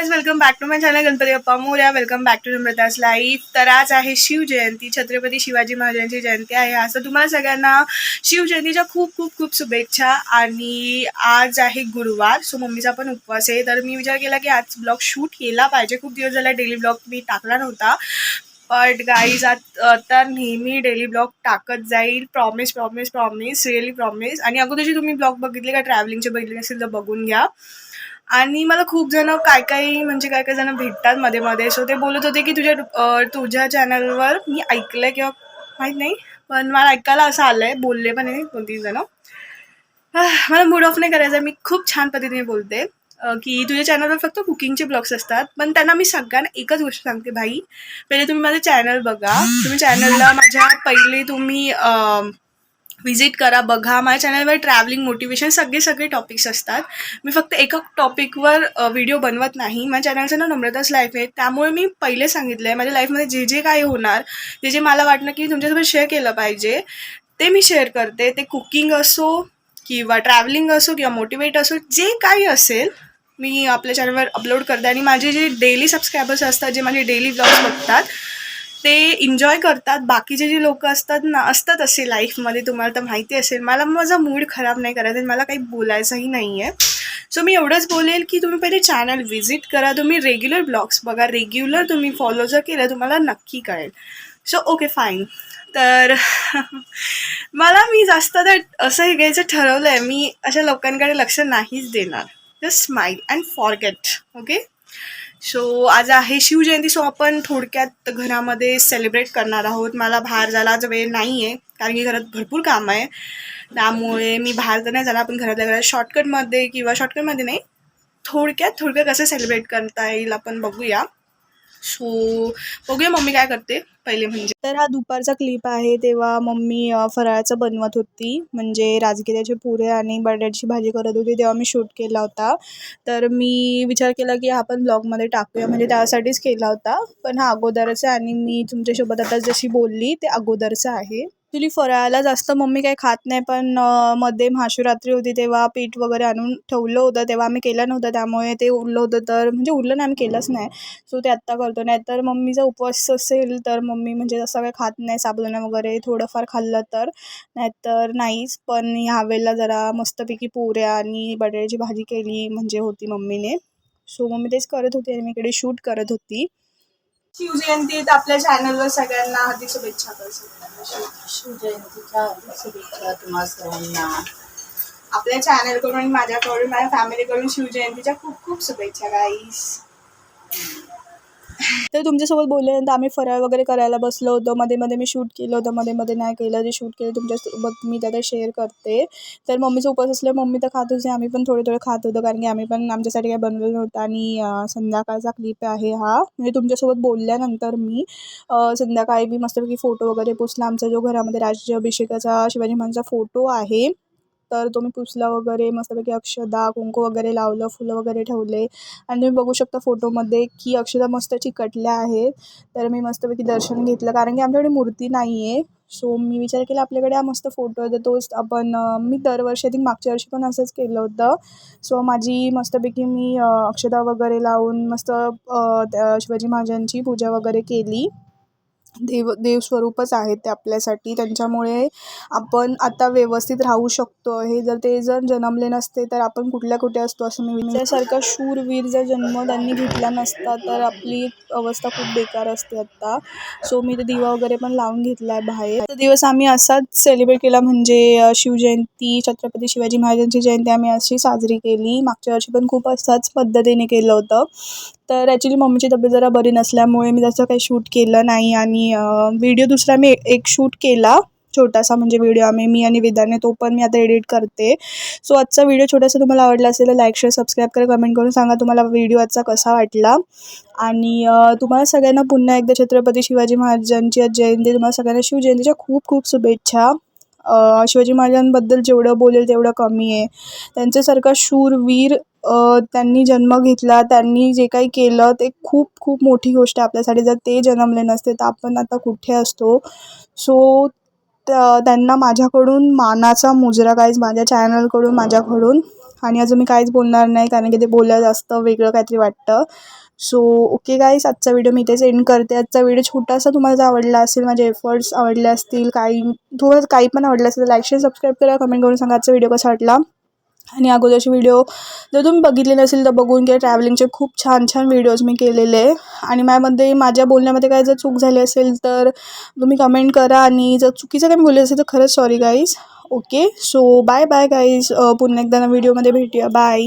Guys welcome back to my channel Ganpati Bappa Morya. Welcome back to Namrata's life. तर आज आहे शिवजयंती, छत्रपती शिवाजी महाराजांची जयंती आहे. असं तुम्हाला सगळ्यांना शिवजयंतीच्या खूप खूप खूप शुभेच्छा. आणि आज आहे गुरुवार, सो मम्मीचा पण उपवास आहे. तर मी विचार केला की आज ब्लॉग शूट केला पाहिजे. खूप दिवस झाला डेली ब्लॉग मी टाकला नव्हता. बट गाईज आता नेहमी डेली ब्लॉग टाकत जाईल. Promise promise promise really promise. आणि अगोदरची तुम्ही ब्लॉग बघितले का, ट्रॅव्हलिंगचे बघितले असेल तर बघून घ्या. आणि मला खूप जण काय काय जण भेटतात मध्ये मध्ये. सो ते बोलत होते की तुझ्या चॅनलवर मी ऐकलंय किंवा माहीत नाही, पण मला ऐकायला असं आलंय, बोलले पण आहे 2-3 जण. मला मूड ऑफ नाही करायचा, मी खूप छान पद्धतीने बोलते की तुझ्या चॅनलवर फक्त कुकिंगचे ब्लॉग्स असतात. पण त्यांना मी सगळ्यांना एकच गोष्ट सांगते, भाई पहिले तुम्ही माझं चॅनल बघा. तुम्ही चॅनलला माझ्या पहिले तुम्ही विजिट करा, बघा. माझ्या चॅनलवर ट्रॅव्हलिंग, मोटिवेशन सगळे टॉपिक्स असतात. मी फक्त एका टॉपिकवर व्हिडिओ बनवत नाही. माझ्या चॅनलचं नाव नम्रताज लाईफ आहे. त्यामुळे मी पहिले सांगितलं आहे, माझ्या लाईफमध्ये जे जे काही होणार, जे जे मला वाटलं की तुमच्यासोबत शेअर केलं पाहिजे, ते मी शेअर करते. ते कुकिंग असो किंवा ट्रॅव्हलिंग असो किंवा मोटिवेट असो, जे काही असेल मी आपल्या चॅनलवर अपलोड करते. आणि माझे जे डेली सबस्क्रायबर्स असतात, जे माझे डेली ब्लॉग्स बघतात, ते एन्जॉय करतात. बाकीचे जे लोक असतात ना, असतात असे लाईफमध्ये, तुम्हाला तर माहिती असेल. मला माझा मूड खराब नाही करायचा, मला काही बोलायचंही नाही आहे. सो मी एवढंच बोलेल की तुम्ही पहिले चॅनल व्हिजिट करा, तुम्ही रेग्युलर ब्लॉग्स बघा, रेग्युलर तुम्ही फॉलो जर केलं तुम्हाला नक्की कळेल. So okay fine. तर मी जास्त तर असं हे घ्यायचं ठरवलं आहे, मी अशा लोकांकडे लक्ष नाहीच देणार. Just smile and forget. Okay. So आज आहे शिवजयंती, सो आपण थोडक्यात घरामध्ये सेलिब्रेट करणार आहोत. मला बाहेर जायला आज वेळ नाही आहे, कारण की घरात भरपूर काम आहे. त्यामुळे मी बाहेर तर नाही जाणार. आपण घरातल्या घरात शॉर्टकटमध्ये नाही, थोडक्यात कसं सेलिब्रेट करता येईल आपण बघूया. सो बघूया मम्मी काय करते पहिले. म्हणजे तर हा दुपारचा क्लिप आहे, तेव्हा मम्मी फराळाचं बनवत होती, म्हणजे राजगिऱ्याचे पुरे आणि बटाट्याची भाजी करत होती, तेव्हा मी शूट केला होता. तर मी विचार केला की आपण ब्लॉगमध्ये टाकूया, म्हणजे त्यासाठीच केला होता. पण हा अगोदरचं आहे आणि मी तुमच्यासोबत आता जशी बोलली ते अगोदरचं आहे. ॲक्च्युली फराळाला जास्त मम्मी काही खात नाही, पण मध्ये महाशिवरात्री होती तेव्हा पीठ वगैरे आणून ठेवलं होतं, तेव्हा आम्ही केलं नव्हतं. त्यामुळे ते उरलं होतं, तर म्हणजे उरलं नाही, आम्ही केलंच नाही. सो ते आत्ता करतो. नाहीतर मम्मीचा उपवास असेल तर मम्मी म्हणजे असं काही खात नाही, साबुदाणा वगैरे थोडंफार खाल्लं तर, नाहीतर नाहीच. पण ह्यावेळेला जरा मस्तपैकी पुऱ्या आणि बटाट्याची भाजी केली म्हणजे होती मम्मीने. सो मम्मी तेच करत होती आणि मी इकडे शूट करत होती. शिवजयंतीत आपल्या चॅनलवर सगळ्यांना हार्दिक शुभेच्छा करतो. शिवजयंतीच्या शुभेच्छा तुम्हा सर्वांना. आपल्या चॅनलकडून, माझ्याकडून, माझ्या फॅमिलीकडून शिवजयंतीच्या खूप खूप शुभेच्छा गाईस. तर तुमच्यासोबत बोलल्यानंतर आम्ही फराळ वगैरे करायला बसलो होतो. मध्ये मध्ये मी शूट केलं होतं, मध्ये मध्ये नाही केलं. जे शूट केलं तुमच्यासोबत मी त्यात शेअर करते. तर मम्मीचा उपवास असल्यामुळे मम्मी तर खात होते, आम्ही पण थोडे खात होतो, कारण की आम्ही पण आमच्यासाठी काय बनवलं नव्हतं. आणि संध्याकाळचा क्लिप आहे हा, म्हणजे तुमच्यासोबत बोलल्यानंतर मी संध्याकाळी मी मस्तपैकी फोटो वगैरे पुसला. आमचा जो घरामध्ये राज्याभिषेकाचा शिवाजी महाराजांचा फोटो आहे, तर तो मी पुसला वगैरे, मस्तपैकी अक्षदा कुंकू वगैरे लावलं, फुलं वगैरे ठेवले. आणि तुम्ही बघू शकता फोटोमध्ये की अक्षदा मस्त चिकटल्या आहेत. तर मी मस्तपैकी दर्शन घेतलं, कारण की आमच्याकडे मूर्ती नाही आहे. सो मी विचार केला आपल्याकडे हा मस्त फोटो आहे, तर तोच आपण मी दरवर्षी मागच्या वर्षी पण असंच केलं होतं. सो माझी मस्तपैकी मी अक्षदा वगैरे लावून मस्त त्या शिवाजी महाराजांची पूजा वगैरे केली. देवस्वरूपच आहेत ते आपल्यासाठी, त्यांच्यामुळे आपण आता व्यवस्थित राहू शकतो. हे ते जर जन्मले नसते तर आपण कुठे असतो. असं मी त्यासारखा शूरवीर जर जन्म त्यांनी घेतला नसता तर आपली अवस्था खूप बेकार असते आत्ता. सो मी ते दिवा वगैरे पण लावून घेतला आहे बाहेर. तो दिवस आम्ही असाच सेलिब्रेट केला, म्हणजे शिवजयंती, छत्रपती शिवाजी महाराजांची जयंती आम्ही अशी साजरी केली. मागच्या वर्षी पण खूप असाच पद्धतीने केलं होतं. तर ॲक्च्युली मम्मीची तब्येत जरा बरी नसल्यामुळे मी त्याचं काही शूट केलं नाही. आणि व्हिडिओ दुसरा मी एक शूट केला छोटासा, म्हणजे व्हिडिओ मी आणि वेदाने, तो पण मी आता एडिट करते. सो आजचा व्हिडिओ छोटासा तुम्हाला आवडला असेल तर लाईक, शेअर, सबस्क्राईब करा, कमेंट करून सांगा तुम्हाला व्हिडिओ आजचा कसा वाटला. आणि तुम्हाला सगळ्यांना पुन्हा एकदा छत्रपती शिवाजी महाराजांची आज जयंती, तुम्हाला सगळ्यांना शिवजयंतीच्या खूप खूप शुभेच्छा. शिवाजी महाराजांबद्दल जेवढं बोलेल तेवढं कमी आहे. त्यांच्यासारखा शूरवीर त्यांनी जन्म घेतला, त्यांनी जे काही केलं ते खूप खूप मोठी गोष्ट आहे आपल्यासाठी. जर ते जन्मले नसते तर आपण आता कुठे असतो. सो त्यांना माझ्याकडून मानाचा मुजरा, गाईज, माझ्या चॅनलकडून, माझ्याकडून. आणि अजून मी काहीच बोलणार नाही, कारण की ते बोलायला जास्त वेगळं काहीतरी वाटतं. सो ओके गाईस, आजचा व्हिडिओ मी इथेच एंड करते. आजचा व्हिडिओ छोटासा तुम्हाला जर आवडला असेल, माझे एफर्ट्स आवडले असतील, थोडं काही पण आवडलं असेल तर लाईक शेअर सबस्क्राईब करा, कमेंट करून सांगा आजचा व्हिडिओ कसा वाटला. आणि अगोदरचे व्हिडिओ जर तुम्ही बघितले नसेल तर बघून घ्या. ट्रॅव्हलिंगचे खूप छान छान व्हिडिओज मी केलेले. आणि माझ्या बोलण्यामध्ये काय जर चूक झाली असेल तर तुम्ही कमेंट करा, आणि जर चुकीचं काही बोलले असेल तर खरंच sorry guys. Okay, so bye bye guys. पुन्हा एकदा व्हिडिओमध्ये भेटूया. बाय.